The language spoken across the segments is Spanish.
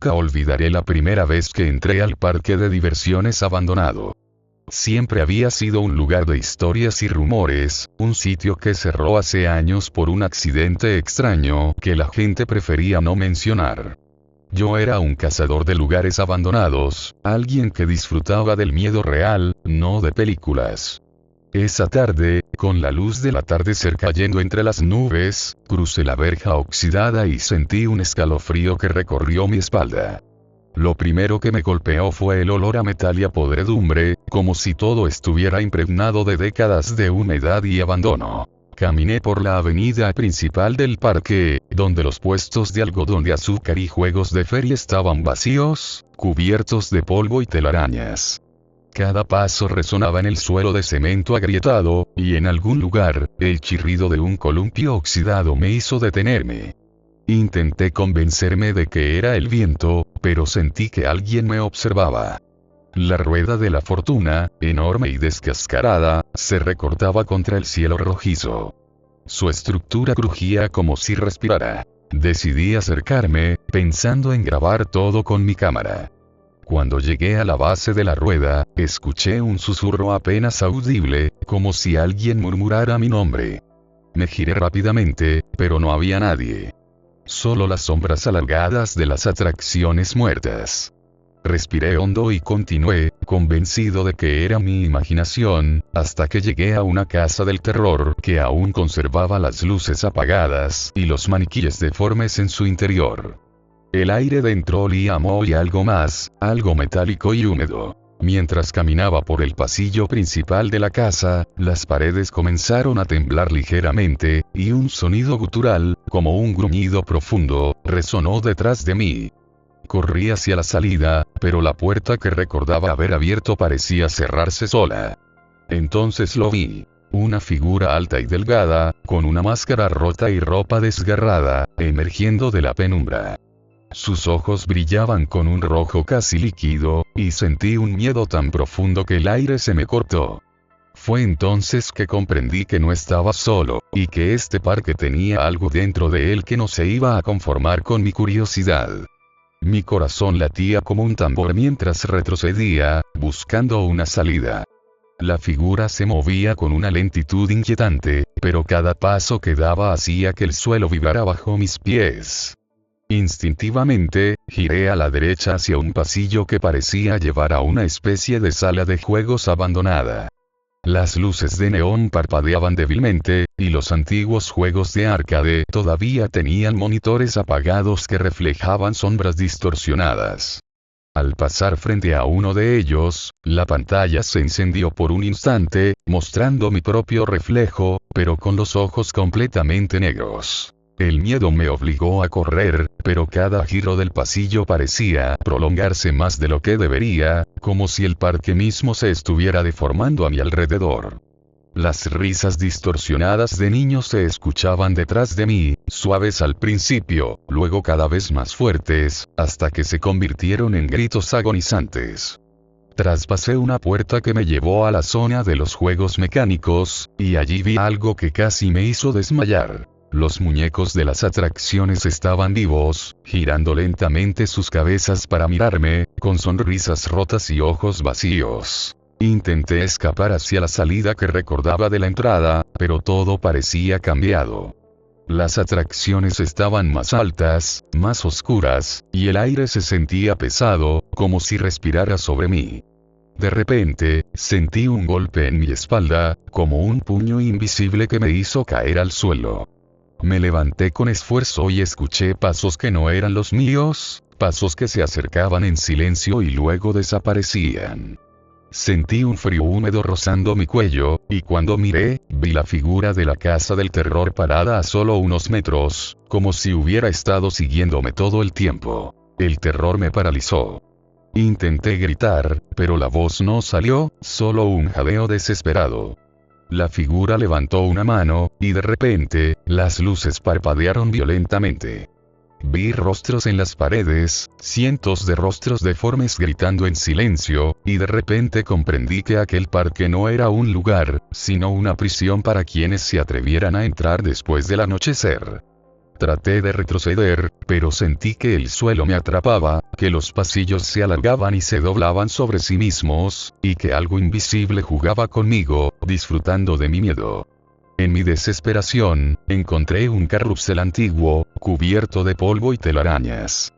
Nunca olvidaré la primera vez que entré al parque de diversiones abandonado. Siempre había sido un lugar de historias y rumores, un sitio que cerró hace años por un accidente extraño que la gente prefería no mencionar. Yo era un cazador de lugares abandonados, alguien que disfrutaba del miedo real, no de películas. Esa tarde, con la luz del atardecer cayendo entre las nubes, crucé la verja oxidada y sentí un escalofrío que recorrió mi espalda. Lo primero que me golpeó fue el olor a metal y a podredumbre, como si todo estuviera impregnado de décadas de humedad y abandono. Caminé por la avenida principal del parque, donde los puestos de algodón de azúcar y juegos de feria estaban vacíos, cubiertos de polvo y telarañas. Cada paso resonaba en el suelo de cemento agrietado, y en algún lugar, el chirrido de un columpio oxidado me hizo detenerme. Intenté convencerme de que era el viento, pero sentí que alguien me observaba. La rueda de la fortuna, enorme y descascarada, se recortaba contra el cielo rojizo. Su estructura crujía como si respirara. Decidí acercarme, pensando en grabar todo con mi cámara. Cuando llegué a la base de la rueda, escuché un susurro apenas audible, como si alguien murmurara mi nombre. Me giré rápidamente, pero no había nadie. Solo las sombras alargadas de las atracciones muertas. Respiré hondo y continué, convencido de que era mi imaginación, hasta que llegué a una casa del terror que aún conservaba las luces apagadas y los maniquíes deformes en su interior. El aire dentro olía a moho y algo más, algo metálico y húmedo. Mientras caminaba por el pasillo principal de la casa, las paredes comenzaron a temblar ligeramente, y un sonido gutural, como un gruñido profundo, resonó detrás de mí. Corrí hacia la salida, pero la puerta que recordaba haber abierto parecía cerrarse sola. Entonces lo vi. Una figura alta y delgada, con una máscara rota y ropa desgarrada, emergiendo de la penumbra. Sus ojos brillaban con un rojo casi líquido, y sentí un miedo tan profundo que el aire se me cortó. Fue entonces que comprendí que no estaba solo, y que este parque tenía algo dentro de él que no se iba a conformar con mi curiosidad. Mi corazón latía como un tambor mientras retrocedía, buscando una salida. La figura se movía con una lentitud inquietante, pero cada paso que daba hacía que el suelo vibrara bajo mis pies. Instintivamente, giré a la derecha hacia un pasillo que parecía llevar a una especie de sala de juegos abandonada. Las luces de neón parpadeaban débilmente, y los antiguos juegos de arcade todavía tenían monitores apagados que reflejaban sombras distorsionadas. Al pasar frente a uno de ellos, la pantalla se encendió por un instante, mostrando mi propio reflejo, pero con los ojos completamente negros. El miedo me obligó a correr, pero cada giro del pasillo parecía prolongarse más de lo que debería, como si el parque mismo se estuviera deformando a mi alrededor. Las risas distorsionadas de niños se escuchaban detrás de mí, suaves al principio, luego cada vez más fuertes, hasta que se convirtieron en gritos agonizantes. Traspasé una puerta que me llevó a la zona de los juegos mecánicos, y allí vi algo que casi me hizo desmayar. Los muñecos de las atracciones estaban vivos, girando lentamente sus cabezas para mirarme, con sonrisas rotas y ojos vacíos. Intenté escapar hacia la salida que recordaba de la entrada, pero todo parecía cambiado. Las atracciones estaban más altas, más oscuras, y el aire se sentía pesado, como si respirara sobre mí. De repente, sentí un golpe en mi espalda, como un puño invisible que me hizo caer al suelo. Me levanté con esfuerzo y escuché pasos que no eran los míos, pasos que se acercaban en silencio y luego desaparecían. Sentí un frío húmedo rozando mi cuello, y cuando miré, vi la figura de la casa del terror parada a solo unos metros, como si hubiera estado siguiéndome todo el tiempo. El terror me paralizó. Intenté gritar, pero la voz no salió, solo un jadeo desesperado. La figura levantó una mano, y de repente, las luces parpadearon violentamente. Vi rostros en las paredes, cientos de rostros deformes gritando en silencio, y de repente comprendí que aquel parque no era un lugar, sino una prisión para quienes se atrevieran a entrar después del anochecer. Traté de retroceder, pero sentí que el suelo me atrapaba, que los pasillos se alargaban y se doblaban sobre sí mismos, y que algo invisible jugaba conmigo, disfrutando de mi miedo. En mi desesperación, encontré un carrusel antiguo, cubierto de polvo y telarañas.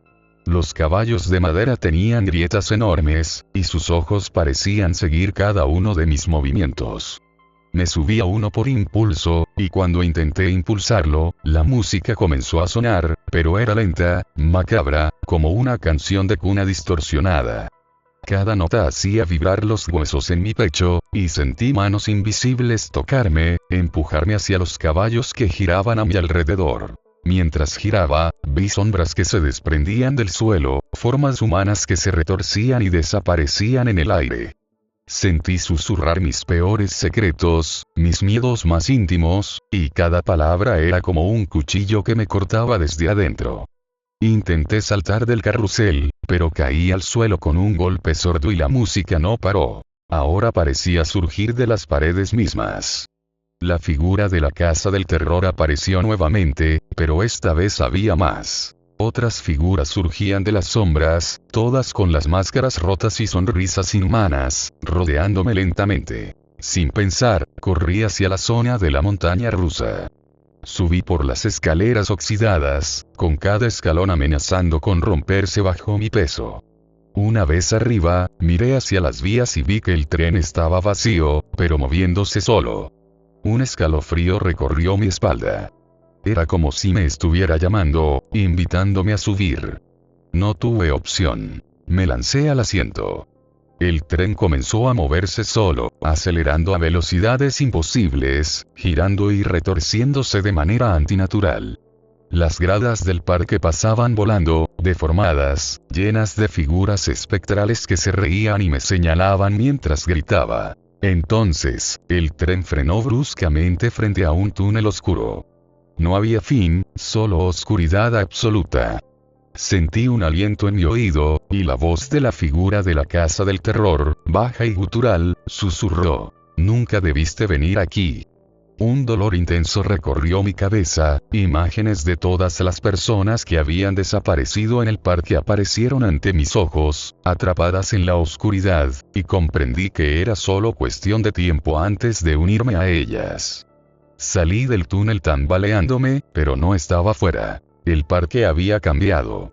Los caballos de madera tenían grietas enormes, y sus ojos parecían seguir cada uno de mis movimientos. Me subí a uno por impulso, y cuando intenté impulsarlo, la música comenzó a sonar, pero era lenta, macabra, como una canción de cuna distorsionada. Cada nota hacía vibrar los huesos en mi pecho, y sentí manos invisibles tocarme, empujarme hacia los caballos que giraban a mi alrededor. Mientras giraba, vi sombras que se desprendían del suelo, formas humanas que se retorcían y desaparecían en el aire. Sentí susurrar mis peores secretos, mis miedos más íntimos, y cada palabra era como un cuchillo que me cortaba desde adentro. Intenté saltar del carrusel, pero caí al suelo con un golpe sordo y la música no paró. Ahora parecía surgir de las paredes mismas. La figura de la casa del terror apareció nuevamente, pero esta vez había más. Otras figuras surgían de las sombras, todas con las máscaras rotas y sonrisas inhumanas, rodeándome lentamente. Sin pensar, corrí hacia la zona de la montaña rusa. Subí por las escaleras oxidadas, con cada escalón amenazando con romperse bajo mi peso. Una vez arriba, miré hacia las vías y vi que el tren estaba vacío, pero moviéndose solo. Un escalofrío recorrió mi espalda. Era como si me estuviera llamando, invitándome a subir. No tuve opción. Me lancé al asiento. El tren comenzó a moverse solo, acelerando a velocidades imposibles, girando y retorciéndose de manera antinatural. Las gradas del parque pasaban volando, deformadas, llenas de figuras espectrales que se reían y me señalaban mientras gritaba. Entonces, el tren frenó bruscamente frente a un túnel oscuro. No había fin, solo oscuridad absoluta. Sentí un aliento en mi oído, y la voz de la figura de la casa del terror, baja y gutural, susurró. Nunca debiste venir aquí. Un dolor intenso recorrió mi cabeza, imágenes de todas las personas que habían desaparecido en el parque aparecieron ante mis ojos, atrapadas en la oscuridad, y comprendí que era solo cuestión de tiempo antes de unirme a ellas. Salí del túnel tambaleándome, pero no estaba fuera. El parque había cambiado.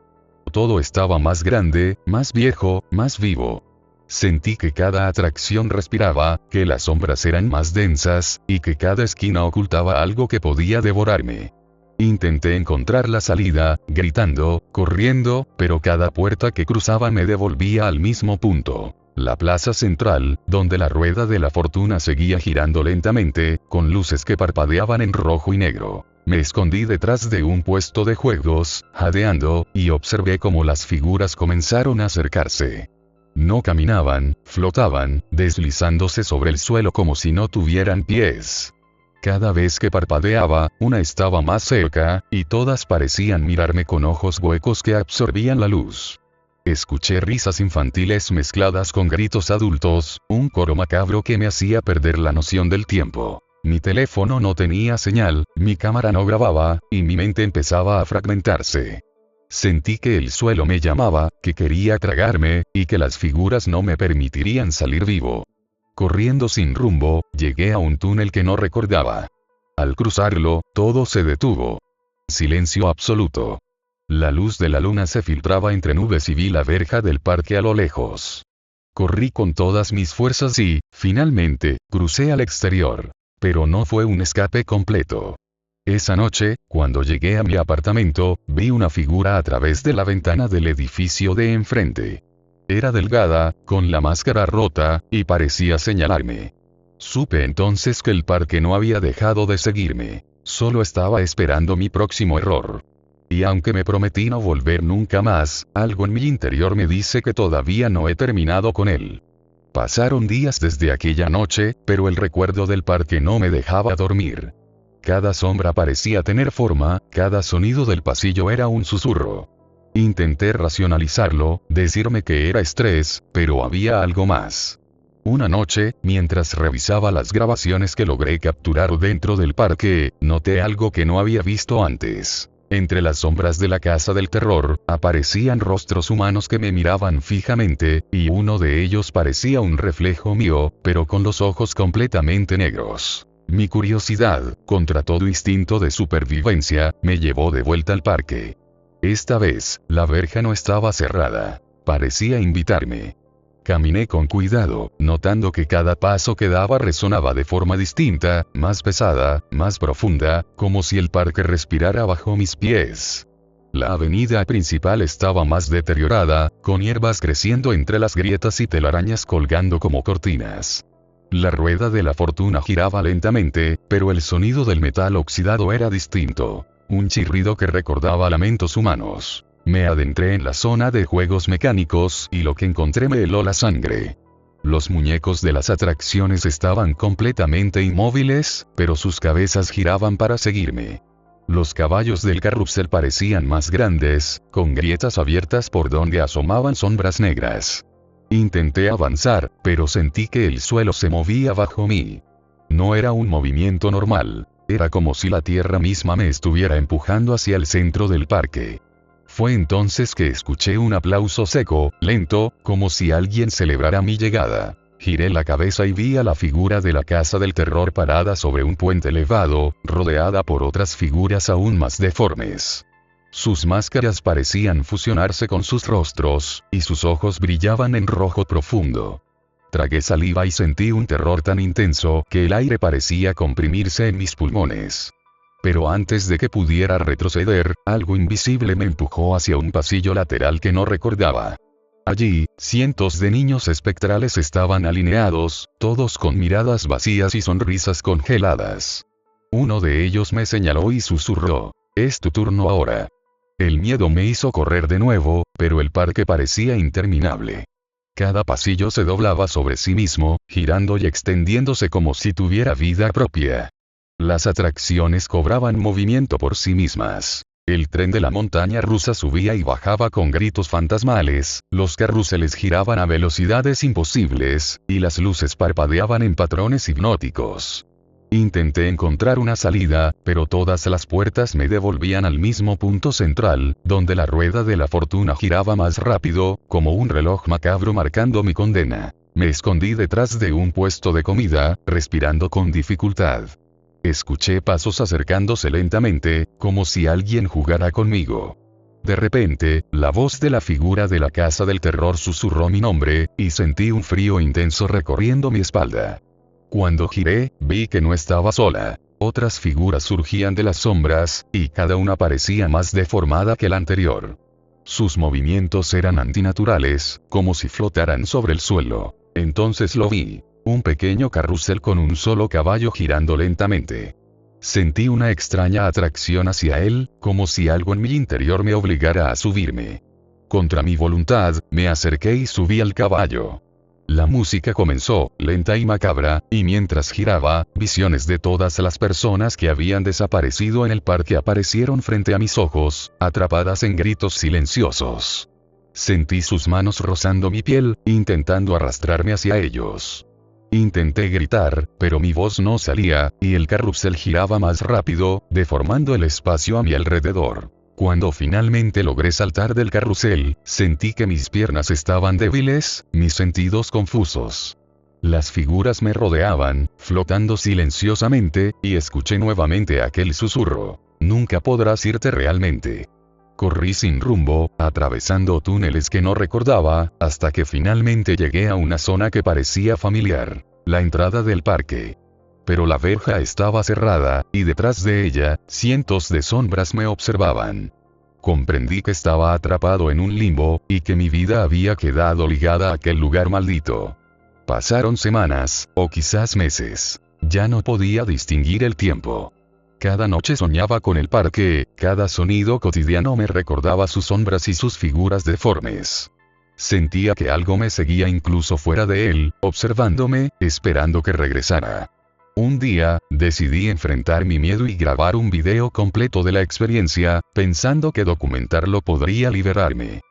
Todo estaba más grande, más viejo, más vivo. Sentí que cada atracción respiraba, que las sombras eran más densas, y que cada esquina ocultaba algo que podía devorarme. Intenté encontrar la salida, gritando, corriendo, pero cada puerta que cruzaba me devolvía al mismo punto. La plaza central, donde la rueda de la fortuna seguía girando lentamente, con luces que parpadeaban en rojo y negro. Me escondí detrás de un puesto de juegos, jadeando, y observé cómo las figuras comenzaron a acercarse. No caminaban, flotaban, deslizándose sobre el suelo como si no tuvieran pies. Cada vez que parpadeaba, una estaba más cerca, y todas parecían mirarme con ojos huecos que absorbían la luz. Escuché risas infantiles mezcladas con gritos adultos, un coro macabro que me hacía perder la noción del tiempo. Mi teléfono no tenía señal, mi cámara no grababa, y mi mente empezaba a fragmentarse. Sentí que el suelo me llamaba, que quería tragarme, y que las figuras no me permitirían salir vivo. Corriendo sin rumbo, llegué a un túnel que no recordaba. Al cruzarlo, todo se detuvo. Silencio absoluto. La luz de la luna se filtraba entre nubes y vi la verja del parque a lo lejos. Corrí con todas mis fuerzas y, finalmente, crucé al exterior. Pero no fue un escape completo. Esa noche, cuando llegué a mi apartamento, vi una figura a través de la ventana del edificio de enfrente. Era delgada, con la máscara rota, y parecía señalarme. Supe entonces que el parque no había dejado de seguirme. Solo estaba esperando mi próximo error. Y aunque me prometí no volver nunca más, algo en mi interior me dice que todavía no he terminado con él. Pasaron días desde aquella noche, pero el recuerdo del parque no me dejaba dormir. Cada sombra parecía tener forma, cada sonido del pasillo era un susurro. Intenté racionalizarlo, decirme que era estrés, pero había algo más. Una noche, mientras revisaba las grabaciones que logré capturar dentro del parque, noté algo que no había visto antes. Entre las sombras de la casa del terror, aparecían rostros humanos que me miraban fijamente, y uno de ellos parecía un reflejo mío, pero con los ojos completamente negros. Mi curiosidad, contra todo instinto de supervivencia, me llevó de vuelta al parque. Esta vez, la verja no estaba cerrada. Parecía invitarme. Caminé con cuidado, notando que cada paso que daba resonaba de forma distinta, más pesada, más profunda, como si el parque respirara bajo mis pies. La avenida principal estaba más deteriorada, con hierbas creciendo entre las grietas y telarañas colgando como cortinas. La rueda de la fortuna giraba lentamente, pero el sonido del metal oxidado era distinto. Un chirrido que recordaba lamentos humanos. Me adentré en la zona de juegos mecánicos y lo que encontré me heló la sangre. Los muñecos de las atracciones estaban completamente inmóviles, pero sus cabezas giraban para seguirme. Los caballos del carrusel parecían más grandes, con grietas abiertas por donde asomaban sombras negras. Intenté avanzar, pero sentí que el suelo se movía bajo mí. No era un movimiento normal, era como si la tierra misma me estuviera empujando hacia el centro del parque. Fue entonces que escuché un aplauso seco, lento, como si alguien celebrara mi llegada. Giré la cabeza y vi a la figura de la casa del terror parada sobre un puente elevado, rodeada por otras figuras aún más deformes. Sus máscaras parecían fusionarse con sus rostros, y sus ojos brillaban en rojo profundo. Tragué saliva y sentí un terror tan intenso que el aire parecía comprimirse en mis pulmones. Pero antes de que pudiera retroceder, algo invisible me empujó hacia un pasillo lateral que no recordaba. Allí, cientos de niños espectrales estaban alineados, todos con miradas vacías y sonrisas congeladas. Uno de ellos me señaló y susurró: «Es tu turno ahora». El miedo me hizo correr de nuevo, pero el parque parecía interminable. Cada pasillo se doblaba sobre sí mismo, girando y extendiéndose como si tuviera vida propia. Las atracciones cobraban movimiento por sí mismas. El tren de la montaña rusa subía y bajaba con gritos fantasmales, los carruseles giraban a velocidades imposibles, y las luces parpadeaban en patrones hipnóticos. Intenté encontrar una salida, pero todas las puertas me devolvían al mismo punto central, donde la rueda de la fortuna giraba más rápido, como un reloj macabro marcando mi condena. Me escondí detrás de un puesto de comida, respirando con dificultad. Escuché pasos acercándose lentamente, como si alguien jugara conmigo. De repente, la voz de la figura de la casa del terror susurró mi nombre, y sentí un frío intenso recorriendo mi espalda. Cuando giré, vi que no estaba sola. Otras figuras surgían de las sombras, y cada una parecía más deformada que la anterior. Sus movimientos eran antinaturales, como si flotaran sobre el suelo. Entonces lo vi. Un pequeño carrusel con un solo caballo girando lentamente. Sentí una extraña atracción hacia él, como si algo en mi interior me obligara a subirme. Contra mi voluntad, me acerqué y subí al caballo. La música comenzó, lenta y macabra, y mientras giraba, visiones de todas las personas que habían desaparecido en el parque aparecieron frente a mis ojos, atrapadas en gritos silenciosos. Sentí sus manos rozando mi piel, intentando arrastrarme hacia ellos. Intenté gritar, pero mi voz no salía, y el carrusel giraba más rápido, deformando el espacio a mi alrededor. Cuando finalmente logré saltar del carrusel, sentí que mis piernas estaban débiles, mis sentidos confusos. Las figuras me rodeaban, flotando silenciosamente, y escuché nuevamente aquel susurro: «Nunca podrás irte realmente». Corrí sin rumbo, atravesando túneles que no recordaba, hasta que finalmente llegué a una zona que parecía familiar, la entrada del parque. Pero la verja estaba cerrada, y detrás de ella, cientos de sombras me observaban. Comprendí que estaba atrapado en un limbo, y que mi vida había quedado ligada a aquel lugar maldito. Pasaron semanas, o quizás meses. Ya no podía distinguir el tiempo. Cada noche soñaba con el parque, cada sonido cotidiano me recordaba sus sombras y sus figuras deformes. Sentía que algo me seguía incluso fuera de él, observándome, esperando que regresara. Un día, decidí enfrentar mi miedo y grabar un video completo de la experiencia, pensando que documentarlo podría liberarme.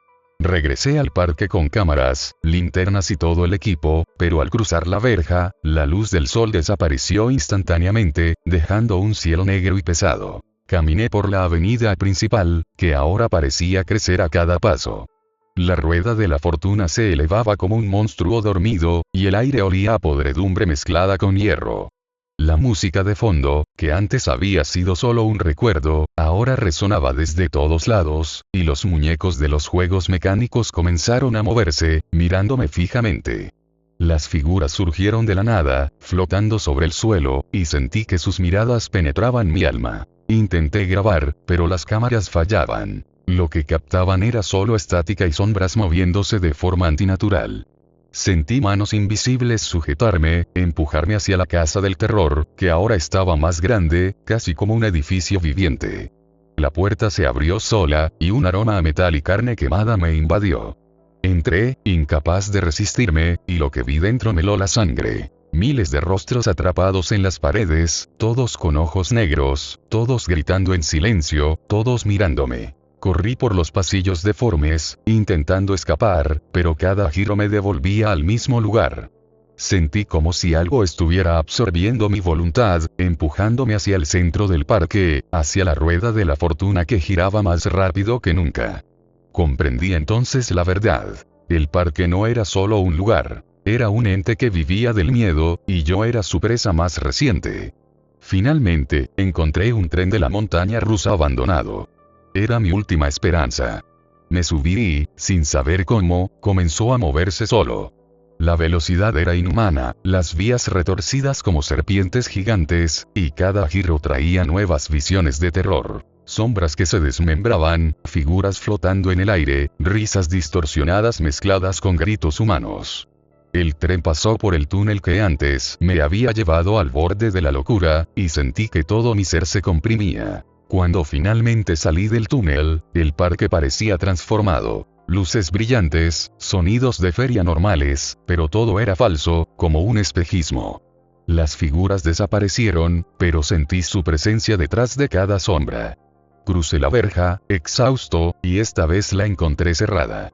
Regresé al parque con cámaras, linternas y todo el equipo, pero al cruzar la verja, la luz del sol desapareció instantáneamente, dejando un cielo negro y pesado. Caminé por la avenida principal, que ahora parecía crecer a cada paso. La rueda de la fortuna se elevaba como un monstruo dormido, y el aire olía a podredumbre mezclada con hierro. La música de fondo, que antes había sido solo un recuerdo, ahora resonaba desde todos lados, y los muñecos de los juegos mecánicos comenzaron a moverse, mirándome fijamente. Las figuras surgieron de la nada, flotando sobre el suelo, y sentí que sus miradas penetraban mi alma. Intenté grabar, pero las cámaras fallaban. Lo que captaban era solo estática y sombras moviéndose de forma antinatural. Sentí manos invisibles sujetarme, empujarme hacia la casa del terror, que ahora estaba más grande, casi como un edificio viviente. La puerta se abrió sola, y un aroma a metal y carne quemada me invadió. Entré, incapaz de resistirme, y lo que vi dentro me heló la sangre. Miles de rostros atrapados en las paredes, todos con ojos negros, todos gritando en silencio, todos mirándome. Corrí por los pasillos deformes, intentando escapar, pero cada giro me devolvía al mismo lugar. Sentí como si algo estuviera absorbiendo mi voluntad, empujándome hacia el centro del parque, hacia la rueda de la fortuna que giraba más rápido que nunca. Comprendí entonces la verdad. El parque no era solo un lugar. Era un ente que vivía del miedo, y yo era su presa más reciente. Finalmente, encontré un tren de la montaña rusa abandonado. Era mi última esperanza. Me subí y, sin saber cómo, comenzó a moverse solo. La velocidad era inhumana, las vías retorcidas como serpientes gigantes, y cada giro traía nuevas visiones de terror. Sombras que se desmembraban, figuras flotando en el aire, risas distorsionadas mezcladas con gritos humanos. El tren pasó por el túnel que antes me había llevado al borde de la locura, y sentí que todo mi ser se comprimía. Cuando finalmente salí del túnel, el parque parecía transformado. Luces brillantes, sonidos de feria normales, pero todo era falso, como un espejismo. Las figuras desaparecieron, pero sentí su presencia detrás de cada sombra. Crucé la verja, exhausto, y esta vez la encontré cerrada.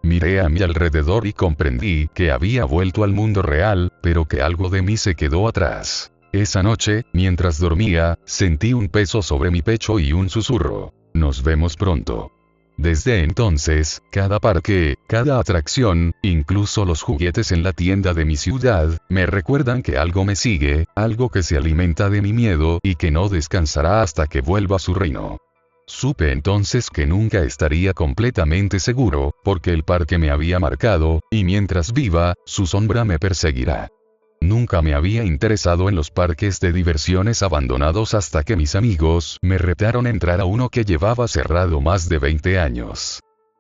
Miré a mi alrededor y comprendí que había vuelto al mundo real, pero que algo de mí se quedó atrás. Esa noche, mientras dormía, sentí un peso sobre mi pecho y un susurro. Nos vemos pronto. Desde entonces, cada parque, cada atracción, incluso los juguetes en la tienda de mi ciudad, me recuerdan que algo me sigue, algo que se alimenta de mi miedo y que no descansará hasta que vuelva a su reino. Supe entonces que nunca estaría completamente seguro, porque el parque me había marcado, y mientras viva, su sombra me perseguirá. Nunca me había interesado en los parques de diversiones abandonados hasta que mis amigos me retaron a entrar a uno que llevaba cerrado más de 20 años.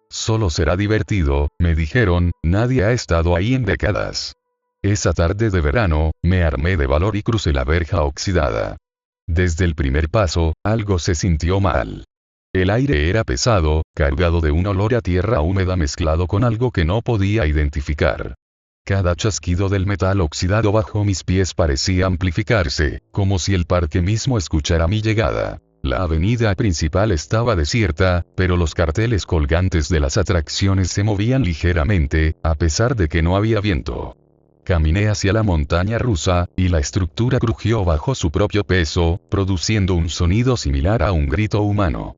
Solo será divertido, me dijeron, nadie ha estado ahí en décadas. Esa tarde de verano, me armé de valor y crucé la verja oxidada. Desde el primer paso, algo se sintió mal. El aire era pesado, cargado de un olor a tierra húmeda mezclado con algo que no podía identificar. Cada chasquido del metal oxidado bajo mis pies parecía amplificarse, como si el parque mismo escuchara mi llegada. La avenida principal estaba desierta, pero los carteles colgantes de las atracciones se movían ligeramente, a pesar de que no había viento. Caminé hacia la montaña rusa, y la estructura crujió bajo su propio peso, produciendo un sonido similar a un grito humano.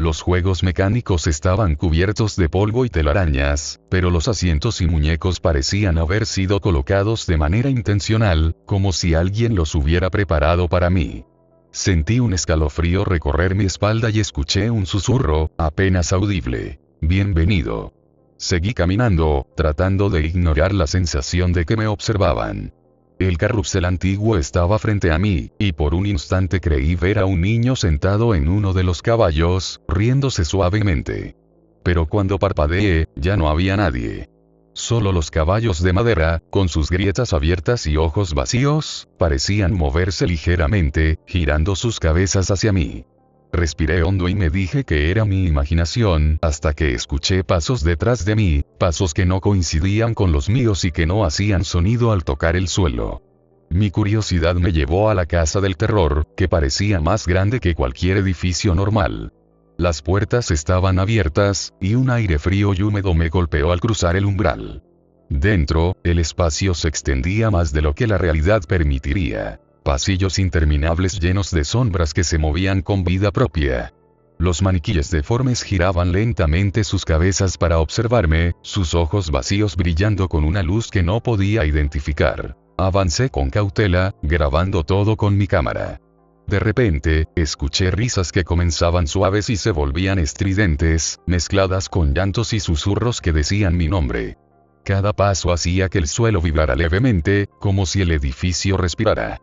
Los juegos mecánicos estaban cubiertos de polvo y telarañas, pero los asientos y muñecos parecían haber sido colocados de manera intencional, como si alguien los hubiera preparado para mí. Sentí un escalofrío recorrer mi espalda y escuché un susurro, apenas audible. Bienvenido. Seguí caminando, tratando de ignorar la sensación de que me observaban. El carrusel antiguo estaba frente a mí, y por un instante creí ver a un niño sentado en uno de los caballos, riéndose suavemente. Pero cuando parpadeé, ya no había nadie. Solo los caballos de madera, con sus grietas abiertas y ojos vacíos, parecían moverse ligeramente, girando sus cabezas hacia mí. Respiré hondo y me dije que era mi imaginación, hasta que escuché pasos detrás de mí, pasos que no coincidían con los míos y que no hacían sonido al tocar el suelo. Mi curiosidad me llevó a la casa del terror, que parecía más grande que cualquier edificio normal. Las puertas estaban abiertas, y un aire frío y húmedo me golpeó al cruzar el umbral. Dentro, el espacio se extendía más de lo que la realidad permitiría. pasillos interminables llenos de sombras que se movían con vida propia. Los maniquíes deformes giraban lentamente sus cabezas para observarme, sus ojos vacíos brillando con una luz que no podía identificar. Avancé con cautela, grabando todo con mi cámara. De repente, escuché risas que comenzaban suaves y se volvían estridentes, mezcladas con llantos y susurros que decían mi nombre. Cada paso hacía que el suelo vibrara levemente, como si el edificio respirara.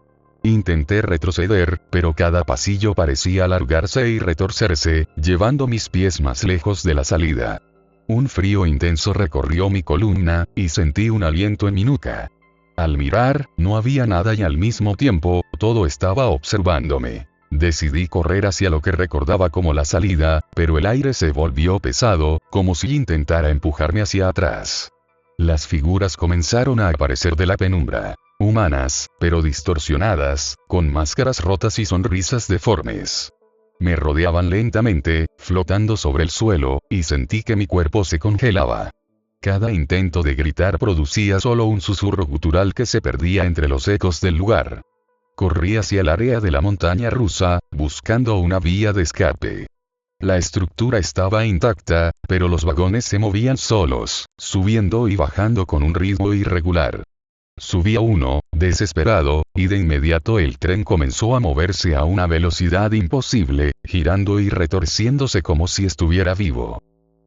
Intenté retroceder, pero cada pasillo parecía alargarse y retorcerse, llevando mis pies más lejos de la salida. Un frío intenso recorrió mi columna, y sentí un aliento en mi nuca. Al mirar, no había nada y al mismo tiempo, todo estaba observándome. Decidí correr hacia lo que recordaba como la salida, pero el aire se volvió pesado, como si intentara empujarme hacia atrás. Las figuras comenzaron a aparecer de la penumbra. Humanas, pero distorsionadas, con máscaras rotas y sonrisas deformes. Me rodeaban lentamente, flotando sobre el suelo, y sentí que mi cuerpo se congelaba. Cada intento de gritar producía solo un susurro gutural que se perdía entre los ecos del lugar. Corrí hacia el área de la montaña rusa, buscando una vía de escape. La estructura estaba intacta, pero los vagones se movían solos, subiendo y bajando con un ritmo irregular. Subí a uno, desesperado, y de inmediato el tren comenzó a moverse a una velocidad imposible, girando y retorciéndose como si estuviera vivo.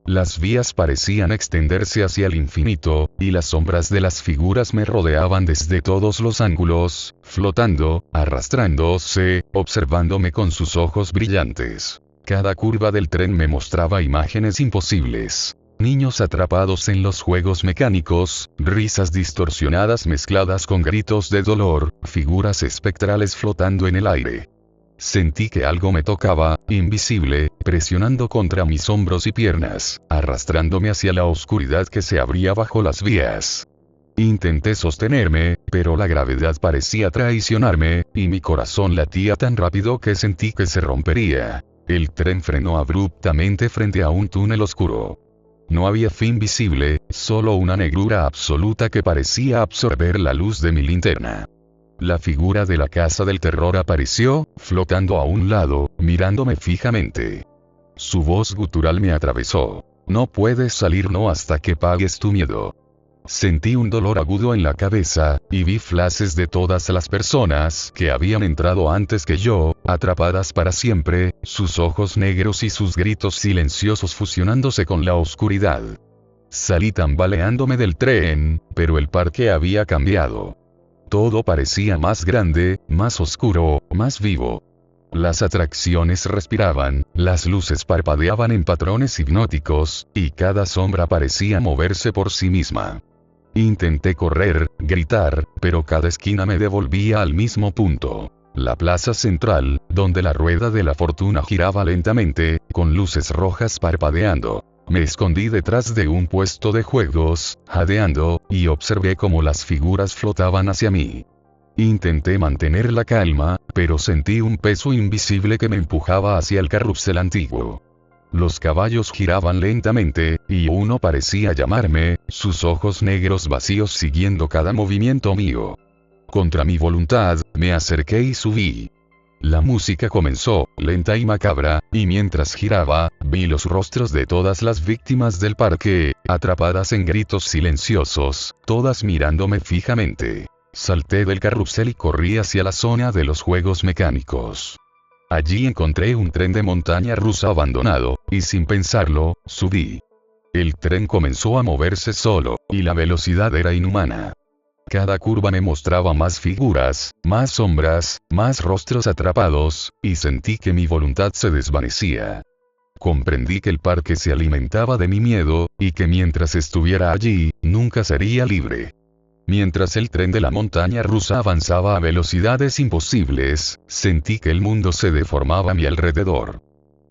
Las vías parecían extenderse hacia el infinito, y las sombras de las figuras me rodeaban desde todos los ángulos, flotando, arrastrándose, observándome con sus ojos brillantes. Cada curva del tren me mostraba imágenes imposibles. Niños atrapados en los juegos mecánicos, risas distorsionadas mezcladas con gritos de dolor, figuras espectrales flotando en el aire. Sentí que algo me tocaba, invisible, presionando contra mis hombros y piernas, arrastrándome hacia la oscuridad que se abría bajo las vías. Intenté sostenerme, pero la gravedad parecía traicionarme, y mi corazón latía tan rápido que sentí que se rompería. El tren frenó abruptamente frente a un túnel oscuro. No había fin visible, solo una negrura absoluta que parecía absorber la luz de mi linterna. La figura de la casa del terror apareció, flotando a un lado, mirándome fijamente. Su voz gutural me atravesó. No puedes salir no hasta que pagues tu miedo. Sentí un dolor agudo en la cabeza, y vi flashes de todas las personas que habían entrado antes que yo, atrapadas para siempre, sus ojos negros y sus gritos silenciosos fusionándose con la oscuridad. Salí tambaleándome del tren, pero el parque había cambiado. Todo parecía más grande, más oscuro, más vivo. Las atracciones respiraban, las luces parpadeaban en patrones hipnóticos, y cada sombra parecía moverse por sí misma. Intenté correr, gritar, pero cada esquina me devolvía al mismo punto. La plaza central, donde la rueda de la fortuna giraba lentamente, con luces rojas parpadeando. Me escondí detrás de un puesto de juegos, jadeando, y observé cómo las figuras flotaban hacia mí. Intenté mantener la calma, pero sentí un peso invisible que me empujaba hacia el carrusel antiguo. Los caballos giraban lentamente, y uno parecía llamarme, sus ojos negros vacíos siguiendo cada movimiento mío. Contra mi voluntad, me acerqué y subí. La música comenzó, lenta y macabra, y mientras giraba, vi los rostros de todas las víctimas del parque, atrapadas en gritos silenciosos, todas mirándome fijamente. Salté del carrusel y corrí hacia la zona de los juegos mecánicos. Allí encontré un tren de montaña rusa abandonado, y sin pensarlo, subí. El tren comenzó a moverse solo, y la velocidad era inhumana. Cada curva me mostraba más figuras, más sombras, más rostros atrapados, y sentí que mi voluntad se desvanecía. Comprendí que el parque se alimentaba de mi miedo, y que mientras estuviera allí, nunca sería libre. Mientras el tren de la montaña rusa avanzaba a velocidades imposibles, sentí que el mundo se deformaba a mi alrededor.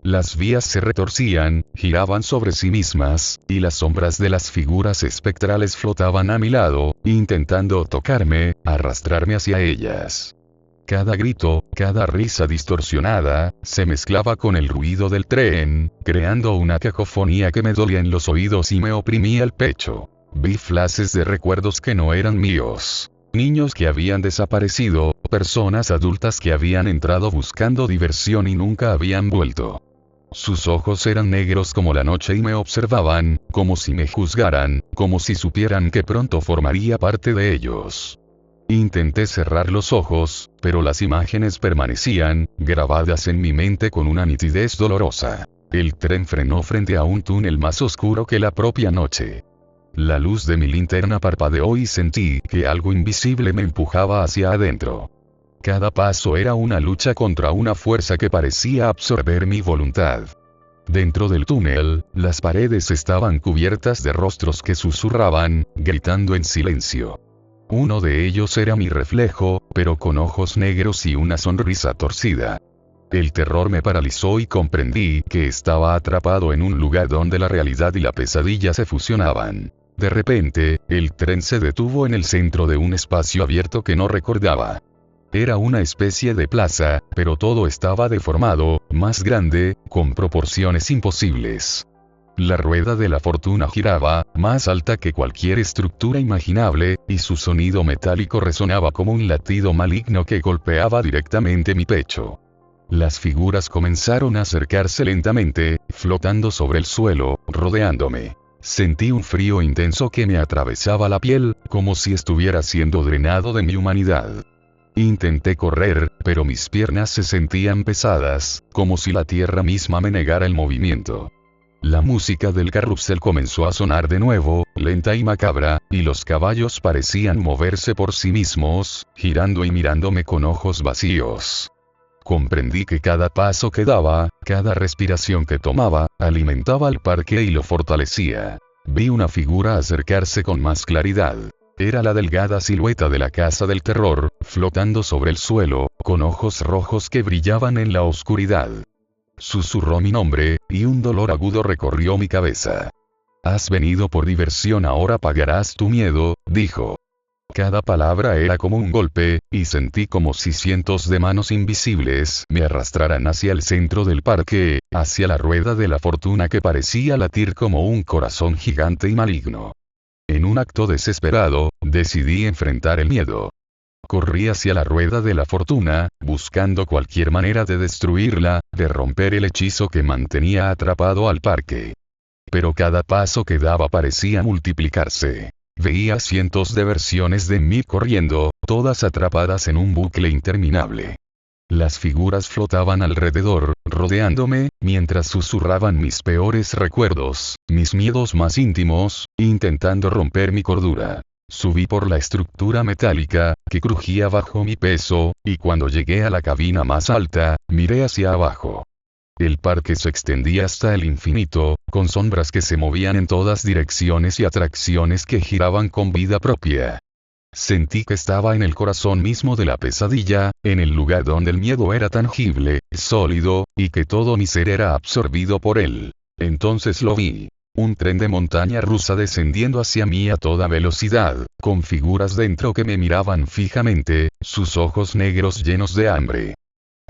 Las vías se retorcían, giraban sobre sí mismas, y las sombras de las figuras espectrales flotaban a mi lado, intentando tocarme, arrastrarme hacia ellas. Cada grito, cada risa distorsionada, se mezclaba con el ruido del tren, creando una cacofonía que me dolía en los oídos y me oprimía el pecho. Vi flashes de recuerdos que no eran míos. Niños que habían desaparecido, personas adultas que habían entrado buscando diversión y nunca habían vuelto. Sus ojos eran negros como la noche y me observaban, como si me juzgaran, como si supieran que pronto formaría parte de ellos. Intenté cerrar los ojos, pero las imágenes permanecían, grabadas en mi mente con una nitidez dolorosa. El tren frenó frente a un túnel más oscuro que la propia noche. La luz de mi linterna parpadeó y sentí que algo invisible me empujaba hacia adentro. Cada paso era una lucha contra una fuerza que parecía absorber mi voluntad. Dentro del túnel, las paredes estaban cubiertas de rostros que susurraban, gritando en silencio. Uno de ellos era mi reflejo, pero con ojos negros y una sonrisa torcida. El terror me paralizó y comprendí que estaba atrapado en un lugar donde la realidad y la pesadilla se fusionaban. De repente, el tren se detuvo en el centro de un espacio abierto que no recordaba. Era una especie de plaza, pero todo estaba deformado, más grande, con proporciones imposibles. La rueda de la fortuna giraba, más alta que cualquier estructura imaginable, y su sonido metálico resonaba como un latido maligno que golpeaba directamente mi pecho. Las figuras comenzaron a acercarse lentamente, flotando sobre el suelo, rodeándome. Sentí un frío intenso que me atravesaba la piel, como si estuviera siendo drenado de mi humanidad. Intenté correr, pero mis piernas se sentían pesadas, como si la tierra misma me negara el movimiento. La música del carrusel comenzó a sonar de nuevo, lenta y macabra, y los caballos parecían moverse por sí mismos, girando y mirándome con ojos vacíos. Comprendí que cada paso que daba, cada respiración que tomaba, alimentaba al parque y lo fortalecía. Vi una figura acercarse con más claridad. Era la delgada silueta de la casa del terror, flotando sobre el suelo, con ojos rojos que brillaban en la oscuridad. Susurró mi nombre, y un dolor agudo recorrió mi cabeza. Has venido por diversión, ahora pagarás tu miedo, dijo. Cada palabra era como un golpe, y sentí como si cientos de manos invisibles me arrastraran hacia el centro del parque, hacia la rueda de la fortuna que parecía latir como un corazón gigante y maligno. En un acto desesperado, decidí enfrentar el miedo. Corrí hacia la rueda de la fortuna, buscando cualquier manera de destruirla, de romper el hechizo que mantenía atrapado al parque. Pero cada paso que daba parecía multiplicarse. Veía cientos de versiones de mí corriendo, todas atrapadas en un bucle interminable. Las figuras flotaban alrededor, rodeándome, mientras susurraban mis peores recuerdos, mis miedos más íntimos, intentando romper mi cordura. Subí por la estructura metálica, que crujía bajo mi peso, y cuando llegué a la cabina más alta, miré hacia abajo. El parque se extendía hasta el infinito, con sombras que se movían en todas direcciones y atracciones que giraban con vida propia. Sentí que estaba en el corazón mismo de la pesadilla, en el lugar donde el miedo era tangible, sólido, y que todo mi ser era absorbido por él. Entonces lo vi. Un tren de montaña rusa descendiendo hacia mí a toda velocidad, con figuras dentro que me miraban fijamente, sus ojos negros llenos de hambre.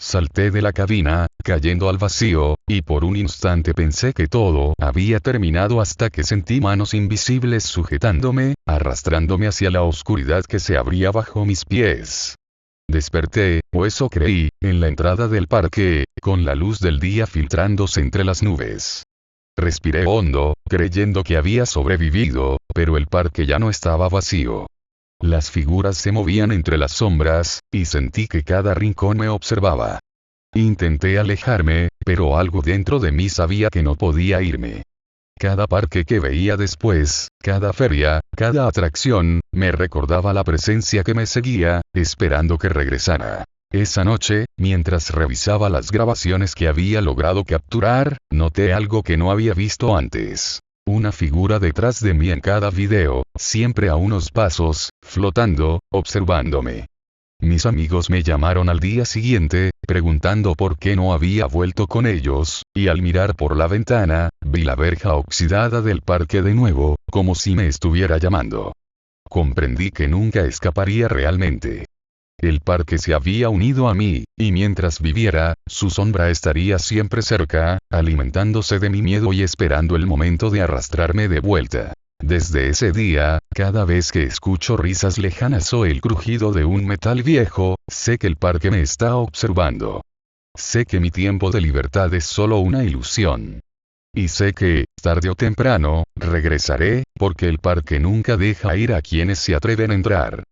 Salté de la cabina, cayendo al vacío, y por un instante pensé que todo había terminado hasta que sentí manos invisibles sujetándome, arrastrándome hacia la oscuridad que se abría bajo mis pies. Desperté, o eso creí, en la entrada del parque, con la luz del día filtrándose entre las nubes. Respiré hondo, creyendo que había sobrevivido, pero el parque ya no estaba vacío. Las figuras se movían entre las sombras, y sentí que cada rincón me observaba. Intenté alejarme, pero algo dentro de mí sabía que no podía irme. Cada parque que veía después, cada feria, cada atracción, me recordaba la presencia que me seguía, esperando que regresara. Esa noche, mientras revisaba las grabaciones que había logrado capturar, noté algo que no había visto antes. Una figura detrás de mí en cada video, siempre a unos pasos, flotando, observándome. Mis amigos me llamaron al día siguiente, preguntando por qué no había vuelto con ellos, y al mirar por la ventana, vi la verja oxidada del parque de nuevo, como si me estuviera llamando. Comprendí que nunca escaparía realmente. El parque se había unido a mí, y mientras viviera, su sombra estaría siempre cerca, alimentándose de mi miedo y esperando el momento de arrastrarme de vuelta. Desde ese día, Cada vez que escucho risas lejanas o el crujido de un metal viejo, sé que el parque me está observando. Sé que mi tiempo de libertad es solo una ilusión. Y sé que, tarde o temprano, regresaré, porque el parque nunca deja ir a quienes se atreven a entrar.